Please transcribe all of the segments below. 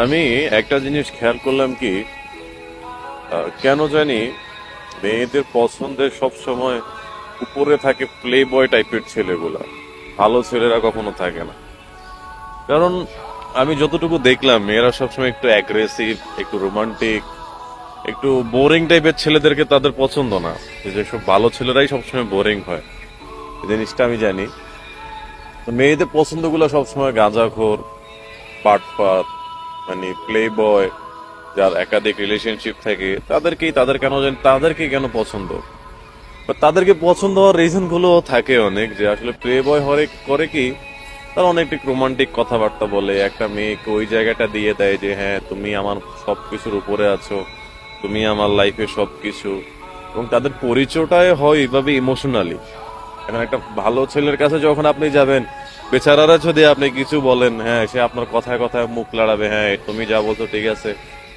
আমি একটা জিনিস খেয়াল করলাম কি, কেন জানি মেয়েদের পছন্দের সব সময় উপরে থাকে প্লে বয় টাইপের ছেলেগুলা, ভালো ছেলেরা কখনো থাকে না। কারণ আমি যতটুকু দেখলাম মেয়েরা সবসময় একটু অ্যাগ্রেসিভ, একটু রোমান্টিক, একটু বোরিং টাইপের ছেলেদেরকে তাদের পছন্দ না। যেসব ভালো ছেলেরাই সবসময় বোরিং হয়, এই জিনিসটা আমি জানি। তো মেয়েদের পছন্দগুলো সবসময় গাঁজাখোর, পাটপাত, মানে প্লে বয়, যার একাধিক রিলেশনশিপ থাকে তাদেরকেই কেন পছন্দ, বা তাদেরকে পছন্দ হওয়ার রিজন গুলো থাকে অনেক, যে আসলে প্লে বয় করে কি, তারা অনেক রোমান্টিক কথাবার্তা বলে, একটা মেয়েকে ওই জায়গাটা দিয়ে দেয় যে হ্যাঁ তুমি আমার সবকিছুর উপরে আছো, তুমি আমার লাইফের সবকিছু। এবং তাদের পরিচয়টাই হয় এইভাবে ইমোশনালি। এখন একটা ভালো ছেলের কাছে যখন আপনি যাবেন, বেচারারা যদি আপনি কিছু বলেন, হ্যাঁ সে আপনার কথায় কথায় মুখ লড়াবে, হ্যাঁ তুমি যা বলছো ঠিক আছে,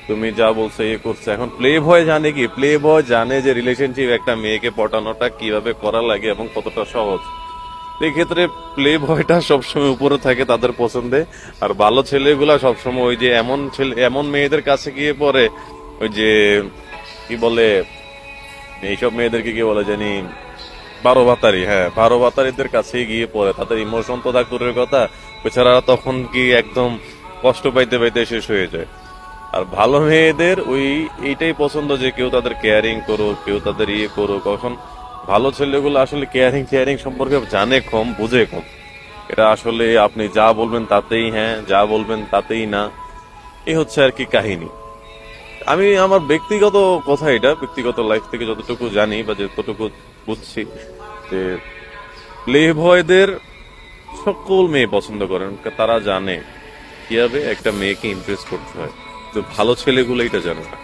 তুমি যা বলছো ইয়ে করছে। এখন প্লে বয় জানে কি, প্লে বয় জানে যে রিলেশনশিপ একটা মেয়েকে পটানোটা কিভাবে করা লাগে এবং কতটা সহজ। এই ক্ষেত্রে প্লে বয়টা সবসময় উপরে থাকে তাদের পছন্দে। আর ভালো ছেলেগুলা সবসময় ওই যে এমন মেয়েদের কাছে গিয়ে পড়ে, ওই যে কি বলে, এইসব মেয়েদেরকে কি বলে জানি, বারো ভাতারি, হ্যাঁ বারো ভাতারিদের কাছে গিয়ে পড়ে। তাদের ইমোশন তো থাক দূরের কথা, বেচারা তখন কি একদম কষ্ট পাইতে পাইতে শেষ হয়ে যায়। আর ভালো মেয়েদের এইটাই পছন্দ যে কেউ তাদের কেয়ারিং করুক, কেউ তাদের ইয়ে করুক। কখন ভালো ছেলেগুলো আসলে কেয়ারিং কেয়ারিং সম্পর্কে জানে কম, বুঝে কম। এটা আসলে আপনি যা বলবেন তাতেই হ্যাঁ, যা বলবেন তাতেই না, এই হচ্ছে আর কি কাহিনী। আমি আমার ব্যক্তিগত কথা, এটা ব্যক্তিগত লাইফ থেকে যতটুকু জানি বা যতটুকু বুঝছি, যে প্লে বয়দের সকল মেয়ে পছন্দ করেন। তারা জানে কিভাবে একটা মেয়েকে ইমপ্রেস করতে হয়, তো ভালো ছেলেগুলো এটা জানে না।